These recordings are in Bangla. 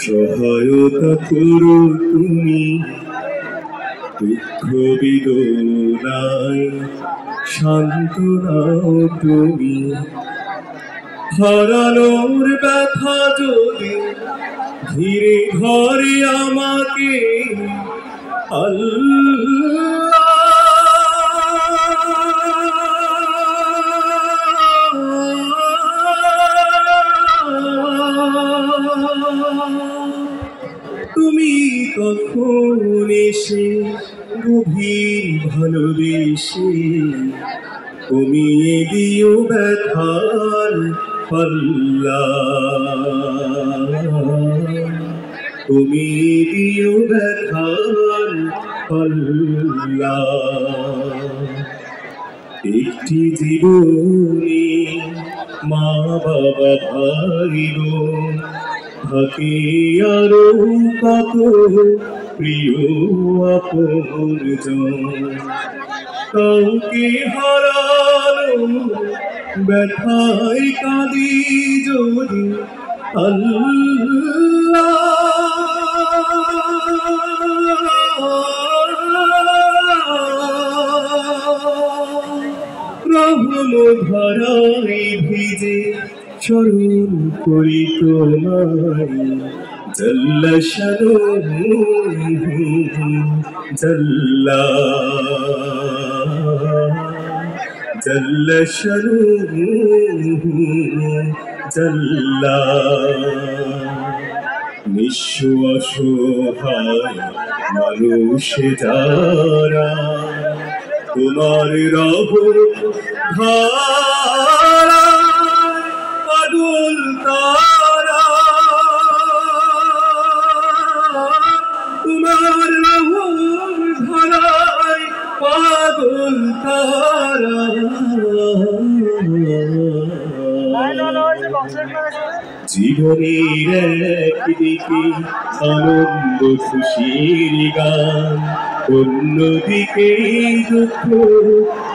সহায়তা করো তুমি দুঃখ বেদনায়, সান্ত্বনাও তুমি। হারানোর ব্যথা যদি ধীরে ধরে আমাকে, আল্লাহ তুমি কখন এসে গভীর ভালোবেসে কমিয়ে দিও ব্যথার পাল্লা, কমিয়ে দিও ব্যথার পাল্লা। একটি জীবনে মা বাবা ভাই বোন থাকে, আরো কত প্রিয় আপনজন। কাউকে হারানো ব্যথায় কাঁদি যদি, আল্লাহ রহম ধারায় ভিজে স্মরণ করি তোমায়। জাল্লা শানুহু জাল্লা, জাল্লা শানুহু জাল্লা। নিঃস্ব অসহায় মানুষ যারা তোমার রহম ধারা পাগল তারা, তোমার রহম ধারায় পাগল তারা। জীবনের একদিকে আনন্দ খুশির গান, অন্যদিকে দুঃখ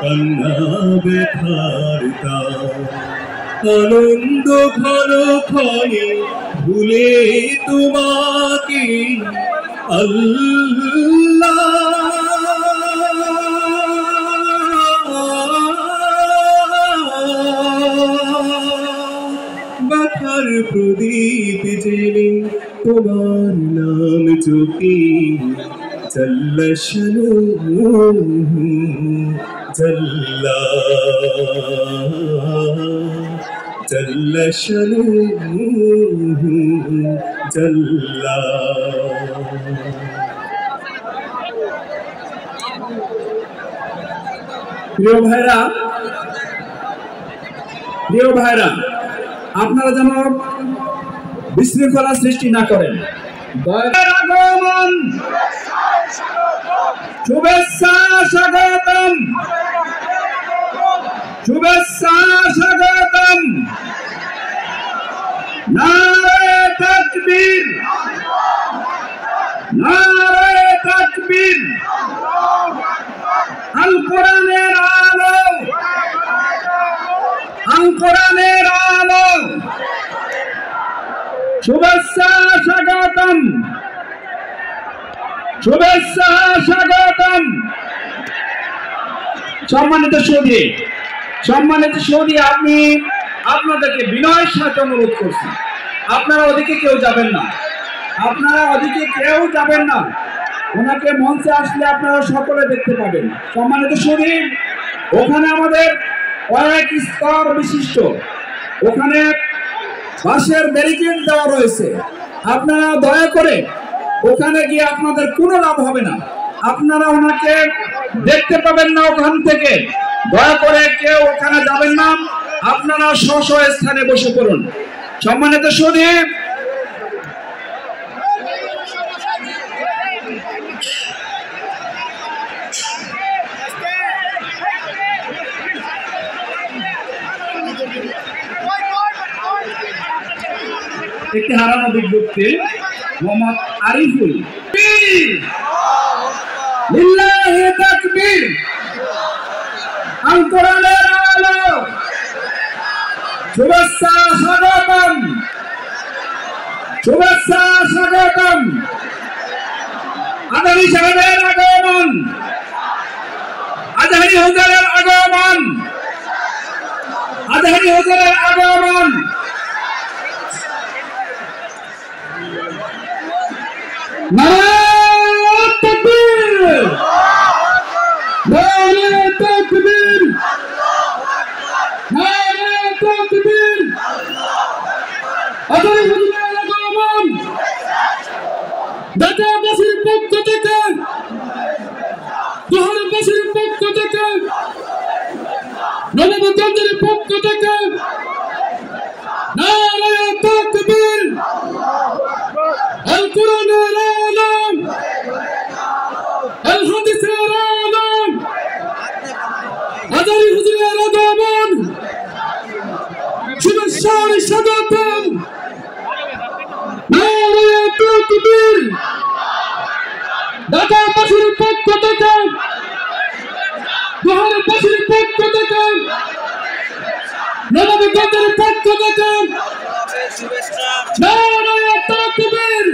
কান্না ব্যথার তান। আনন্দ ঘন ক্ষণে ভুলে তোমাকে, আল্লাহ ব্যথার প্রদীপ জেলে তোমার নাম জপি। জাল্লা শানুহু জাল্লা, জাল্লা শানুহু জাল্লা। প্রিয় ভাইরা, আপনারা যেন বিশৃঙ্খলা সৃষ্টি না করেন। আগমন, শুভেচ্ছা স্বাগতম, শুভেচ্ছা স্বাগতম। নারে তাকবীর, নারে তাকবীর। আল কোরআনের আলো, আল কোরআনের আলো। শুভেচ্ছা স্বাগতম, শুভেচ্ছা স্বাগতম। সম্মানিত সৌদি, আমি আপনাদেরকে বিনয়ের সাথে অনুরোধ করছি, আপনারা ওদিকে কেউ যাবেন না, আপনারা ওদিকে কেউ যাবেন না। ওনাকে মঞ্চে আসলে আপনারা সকলে দেখতে পাবেন। সম্মানিত সৌদি, ওখানে আমাদের কয়েক স্তর বিশিষ্ট ওখানে বাঁশের ব্যারিকেড দেওয়া রয়েছে। আপনারা দয়া করে ওখানে গিয়ে আপনাদের কোনো লাভ হবে না, আপনারা ওনাকে দেখতে পাবেন না ওখান থেকে। দয়া করে কেউ ওখানে যাবেন না, আপনারা স্ব স্থানে বসে পড়ুন। সম্মানিত সৌদি, একটি হারানো বিজ্ঞপ্তি। মোহাম্মদ আরিফুল, লিল্লাহি তাকবীর। আল কোরআনের আলো, শুভেচ্ছা স্বাগতম, শুভেচ্ছা স্বাগতম। আদানি সাহেবের আগমন, আজহারি হুজুরের আগমন, আজহারি হুজুরের আগমন। নারে তাকবীর, নারে তাকবীর, নারে তাকবীর। আজহারি হুজুরের আগমন, ঢাকাবাসীর পক্ষ থেকে, শহরবাসীর পক্ষ থেকে, নবগঞ্জের পক্ষ থেকে নারে তাকবীর। আল কোরআনের আলম, আল হাদিসের আলম, আজহারি হুজুরের আগমন, শুভেচ্ছার স্বাগতম। নারে তাকবীর। ঢাকাবাসীর পক্ষ থেকে, শহরবাসীর পক্ষ থেকে, নবগঞ্জের পক্ষ থেকে নারে তাকবীর।